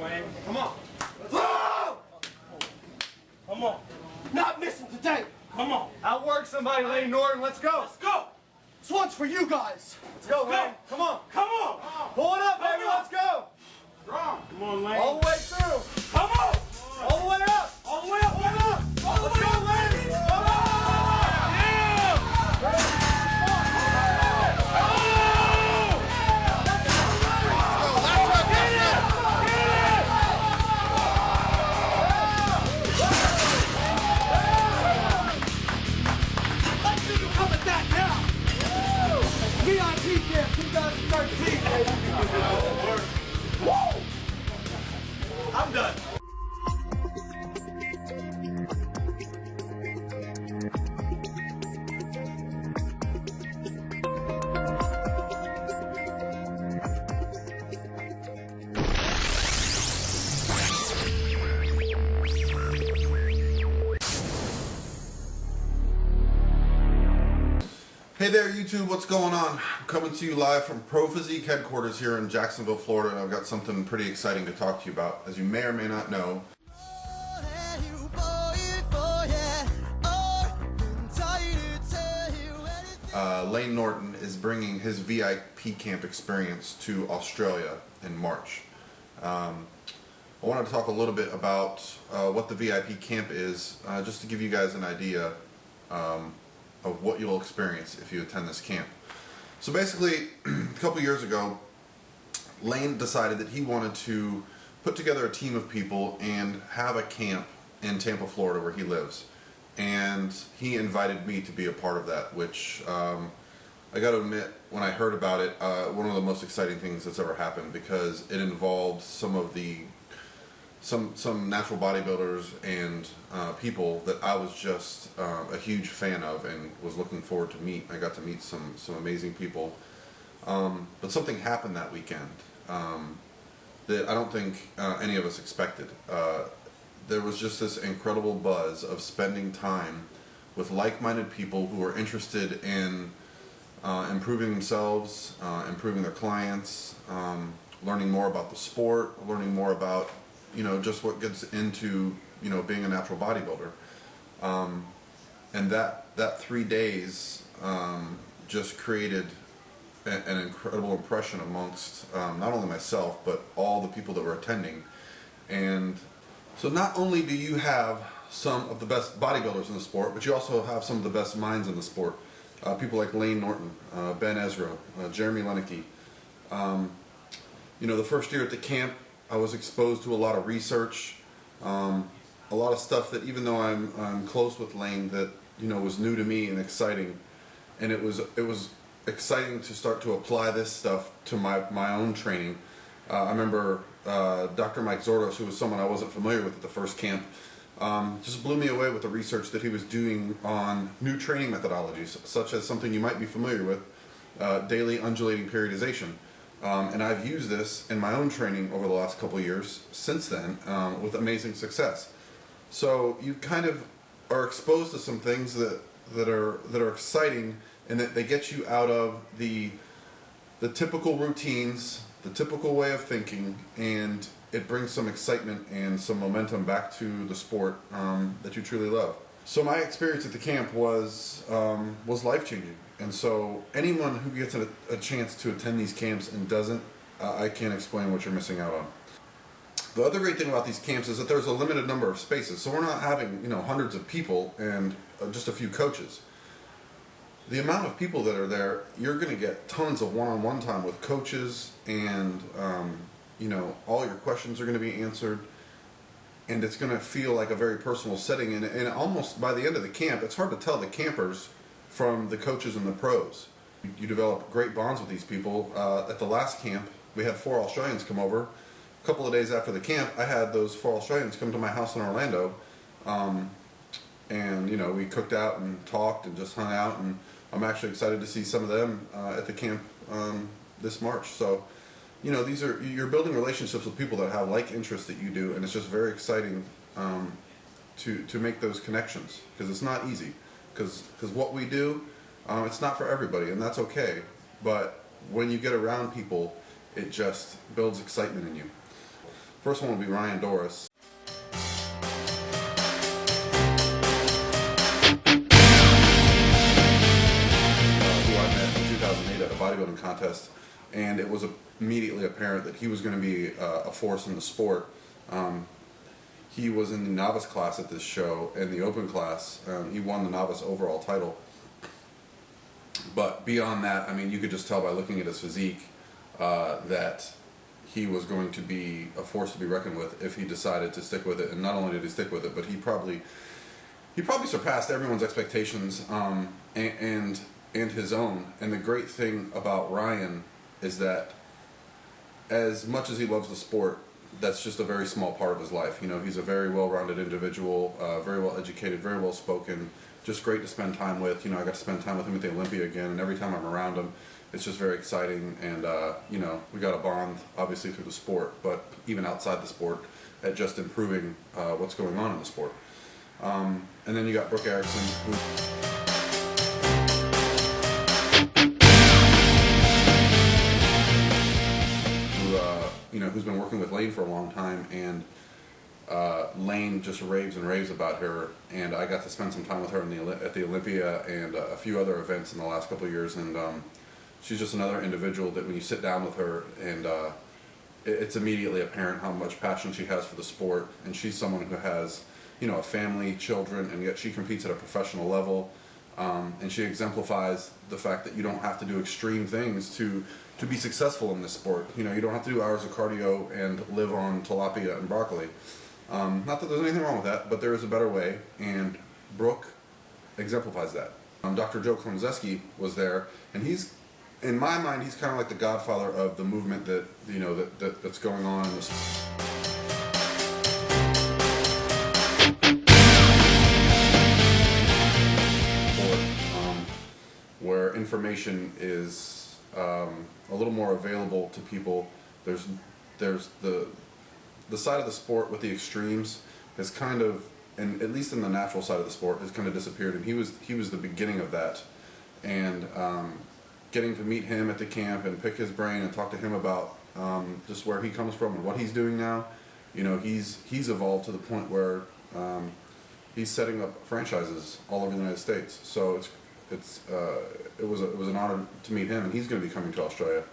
Wayne. Come on. Let's go! Come on. Not missing today. Come on. Outwork somebody, Lane Norton. Let's go. Let's go. This one's for you guys. Let's go, Wayne. Come on. Come on. Pull it up, baby. Let's go. Strong. Come on, Lane. All the way through. Come on. All the way up. All the way up. Pull it up. All the Let's way go, up. Lane. Come on. VIP Camp 2013, baby. Woo! I'm done. Hey there YouTube, what's going on? I'm coming to you live from Pro Physique headquarters here in Jacksonville, Florida, and I've got something pretty exciting to talk to you about. As you may or may not know, Lane Norton is bringing his VIP camp experience to Australia in March. I wanted to talk a little bit about what the VIP camp is, just to give you guys an idea of what you'll experience if you attend this camp. So basically, a couple years ago, Lane decided that he wanted to put together a team of people and have a camp in Tampa, Florida, where he lives. And he invited me to be a part of that, which I got to admit, when I heard about it, one of the most exciting things that's ever happened, because it involved some of the some natural bodybuilders and people that I was just a huge fan of and was looking forward to meet. I got to meet some amazing people, but something happened that weekend that I don't think any of us expected. There was just this incredible buzz of spending time with like-minded people who are interested in improving themselves, improving their clients, learning more about the sport, learning more about just what gets into, being a natural bodybuilder. And that 3 days just created an incredible impression amongst not only myself, but all the people that were attending. And so not only do you have some of the best bodybuilders in the sport, but you also have some of the best minds in the sport. People like Lane Norton, Ben Ezra, Jeremy Lenicky. The first year at the camp, I was exposed to a lot of research, a lot of stuff that, even though I'm close with Lane, that was new to me and exciting, and it was exciting to start to apply this stuff to my own training. I remember Dr. Mike Zordos, who was someone I wasn't familiar with at the first camp, just blew me away with the research that he was doing on new training methodologies, such as something you might be familiar with, daily undulating periodization. And I've used this in my own training over the last couple of years since then, with amazing success. So you kind of are exposed to some things that are exciting, and that they get you out of the typical routines, the typical way of thinking, and it brings some excitement and some momentum back to the sport that you truly love. So my experience at the camp was life-changing. And so anyone who gets a chance to attend these camps and doesn't, I can't explain what you're missing out on. The other great thing about these camps is that there's a limited number of spaces. So we're not having hundreds of people and just a few coaches. The amount of people that are there, you're going to get tons of one-on-one time with coaches, and all your questions are going to be answered. And it's going to feel like a very personal setting. And almost by the end of the camp, it's hard to tell the campers from the coaches and the pros. You develop great bonds with these people. At the last camp, we had 4 Australians come over. A couple of days after the camp, I had those 4 Australians come to my house in Orlando. And we cooked out and talked and just hung out. And I'm actually excited to see some of them at the camp this March. So, you're building relationships with people that have like interests that you do, and it's just very exciting to make those connections, because it's not easy. Because what we do, it's not for everybody, and that's okay. But when you get around people, it just builds excitement in you. First one will be Ryan Doris. Who I met in 2008 at a bodybuilding contest, and it was immediately apparent that he was going to be a force in the sport. He was in the novice class at this show, and the open class, he won the novice overall title. But beyond that, I mean, you could just tell by looking at his physique that he was going to be a force to be reckoned with if he decided to stick with it. And not only did he stick with it, but he probably surpassed everyone's expectations and his own. And the great thing about Ryan is that as much as he loves the sport, that's just a very small part of his life. You know, he's a very well-rounded individual, very well educated, very well spoken, just great to spend time with. You know, I got to spend time with him at the Olympia again, and every time I'm around him, it's just very exciting. And you know, we got a bond obviously through the sport, but even outside the sport, at just improving what's going on in the sport. And then you got Brooke Erickson, you know, who's been working with Lane for a long time, and Lane just raves and raves about her, and I got to spend some time with her at the Olympia and a few other events in the last couple of years, and she's just another individual that when you sit down with her, and it's immediately apparent how much passion she has for the sport, and she's someone who has, you know, a family, children, and yet she competes at a professional level, and she exemplifies the fact that you don't have to do extreme things to be successful in this sport. You know, you don't have to do hours of cardio and live on tilapia and broccoli. Not that there's anything wrong with that, but there is a better way, and Brooke exemplifies that. Dr. Joe Klonzeski was there, and he's, in my mind, he's kind of like the godfather of the movement that, you know, that's going on in this. Where information is a little more available to people. There's the side of the sport with the extremes has kind of, and at least in the natural side of the sport, has kind of disappeared, and he was the beginning of that. And getting to meet him at the camp and pick his brain and talk to him about just where he comes from and what he's doing now, you know, he's evolved to the point where he's setting up franchises all over the United States. So it was an honor to meet him, and he's going to be coming to Australia.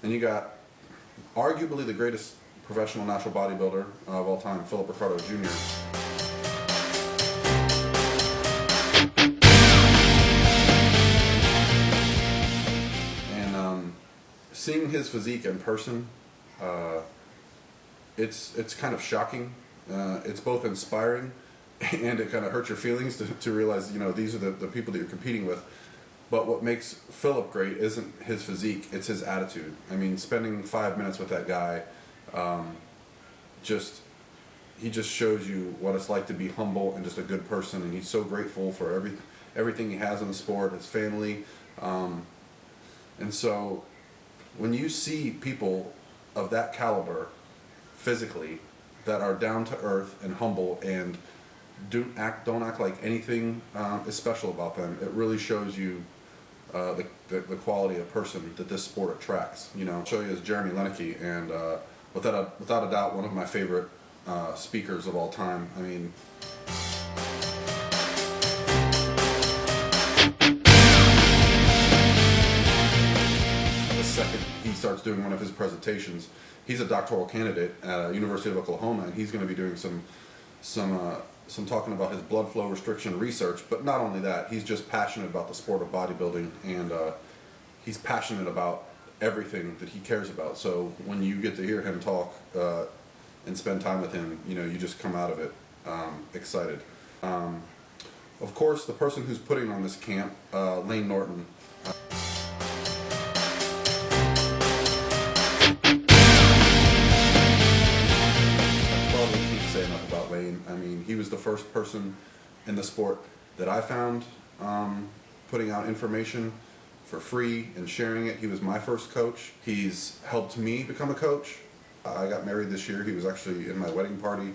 And you got arguably the greatest professional natural bodybuilder of all time, Philip Ricardo Jr. And seeing his physique in person, it's kind of shocking. It's both inspiring, and it kind of hurts your feelings to realize, you know, these are the people that you're competing with. But what makes Philip great isn't his physique, it's his attitude. I mean, spending 5 minutes with that guy, he just shows you what it's like to be humble and just a good person, and he's so grateful for everything he has in the sport, his family. And so when you see people of that caliber physically that are down to earth and humble and don't act like anything is special about them, it really shows you the quality of person that this sport attracts. You know, I'll show you is Jeremy Lenicky, and without a doubt, one of my favorite speakers of all time. I mean, the second he starts doing one of his presentations, he's a doctoral candidate at University of Oklahoma, and he's going to be doing some talking about his blood flow restriction research. But not only that, he's just passionate about the sport of bodybuilding, and he's passionate about everything that he cares about. So when you get to hear him talk and spend time with him, you know, you just come out of it excited. Of course, the person who's putting on this camp, Layne Norton. Say enough about Layne. I mean, he was the first person in the sport that I found putting out information for free and sharing it. He was my first coach. He's helped me become a coach. I got married this year. He was actually in my wedding party,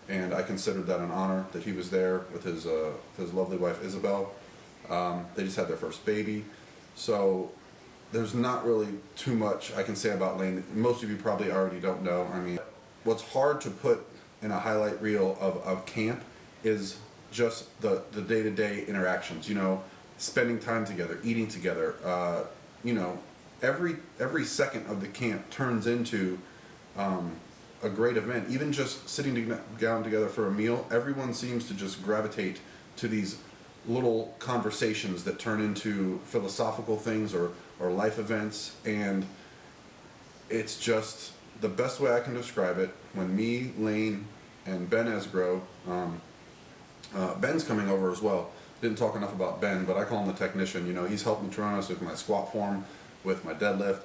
and I considered that an honor that he was there with his lovely wife Isabel. They just had their first baby. So there's not really too much I can say about Layne. Most of you probably already don't know. I mean, what's hard to put in a highlight reel of camp is just the day-to-day interactions, you know, spending time together, eating together, you know, every second of the camp turns into a great event. Even just sitting down together for a meal, everyone seems to just gravitate to these little conversations that turn into philosophical things or life events, and it's just the best way I can describe it. When me, Lane, and Ben Esgro, Ben's coming over as well. Didn't talk enough about Ben, but I call him the technician. You know, he's helped me train us with my squat form, with my deadlift.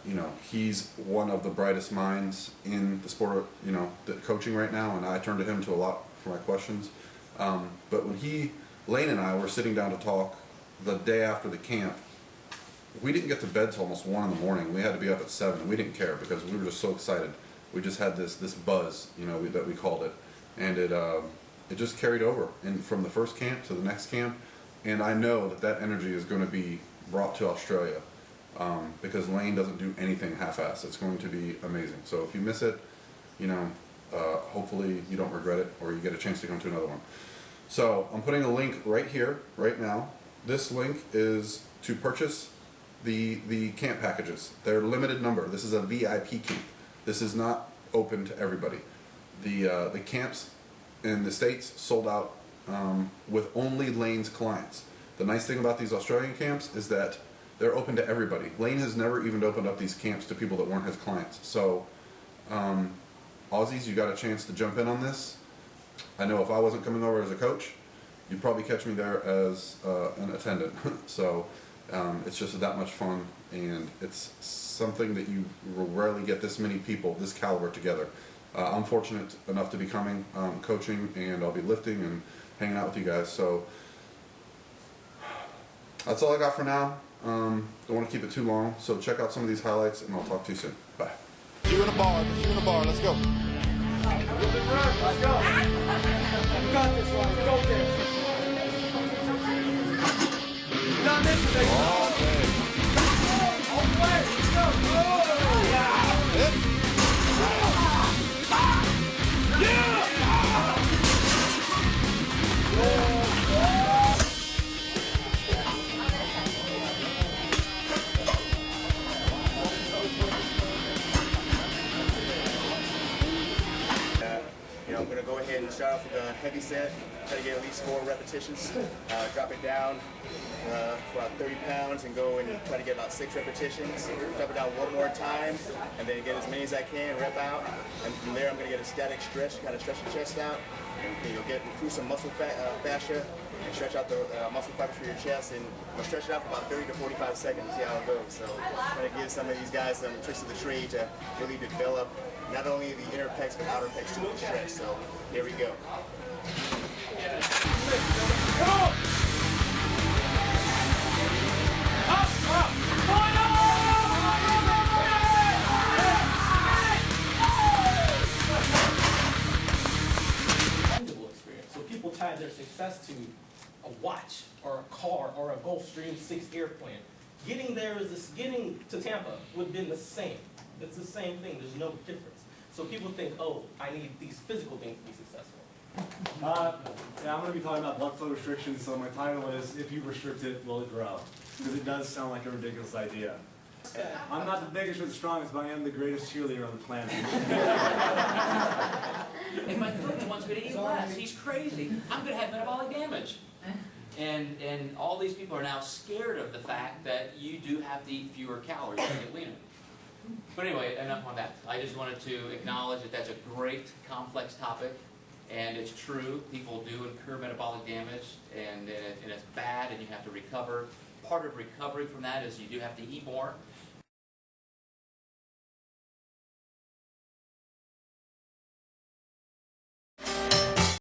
You know, he's one of the brightest minds in the sport of, you know, the coaching right now, and I turn to him to a lot for my questions. But when Lane and I were sitting down to talk the day after the camp, we didn't get to bed till almost 1 in the morning. We had to be up at 7, and we didn't care because we were just so excited. We just had this buzz, you know, that we called it, and it just carried over, and from the first camp to the next camp. And I know that energy is going to be brought to Australia, because Lane doesn't do anything half-assed. It's going to be amazing. So if you miss it, you know, hopefully you don't regret it, or you get a chance to go to another one. So I'm putting a link right here, right now. This link is to purchase the camp packages. They're limited number. This is a VIP camp. This is not open to everybody. The camps in the States sold out with only Lane's clients. The nice thing about these Australian camps is that they're open to everybody. Lane has never even opened up these camps to people that weren't his clients. So Aussies, you got a chance to jump in on this. I know if I wasn't coming over as a coach, you'd probably catch me there as an attendant. So it's just that much fun, and it's something that you will rarely get this many people, this caliber together. I'm fortunate enough to be coming, coaching, and I'll be lifting and hanging out with you guys. So that's all I got for now. Don't want to keep it too long, so check out some of these highlights, and I'll talk to you soon. Bye. You in a bar, let's go. Let's go. You got this one. Go there. You're not missing, baby. All the way. Let's go. Yeah. I'm going to go ahead and start off with a heavy set, try to get at least 4 repetitions, drop it down for about 30 pounds and go and try to get about 6 repetitions, drop it down 1 more time, and then get as many as I can, rep out, and from there I'm going to get a static stretch, kind of stretch the chest out, and you'll get through some muscle fascia, and stretch out the muscle fibers for your chest, and we'll stretch it out for about 30 to 45 seconds to see how it goes. So try to give some of these guys some tricks of the trade to really develop not only the inner pecs but outer pecs too with the stretch. So here we go. Experience. So people tie their success to a watch or a car or a Gulfstream 6 airplane. Getting to Tampa would have been the same. It's the same thing. There's no difference. So people think, oh, I need these physical things to be successful. Yeah, I'm going to be talking about blood flow restrictions, so my title is, If You Restrict It, Will It Grow? Because it does sound like a ridiculous idea. I'm not the biggest or the strongest, but I am the greatest cheerleader on the planet. If my coach wants me to eat less, he's crazy. I'm going to have metabolic damage. And all these people are now scared of the fact that you do have to eat fewer calories to get leaner. But anyway, enough on that. I just wanted to acknowledge that that's a great, complex topic. And it's true, people do incur metabolic damage, and it's bad, and you have to recover. Part of recovery from that is you do have to eat more,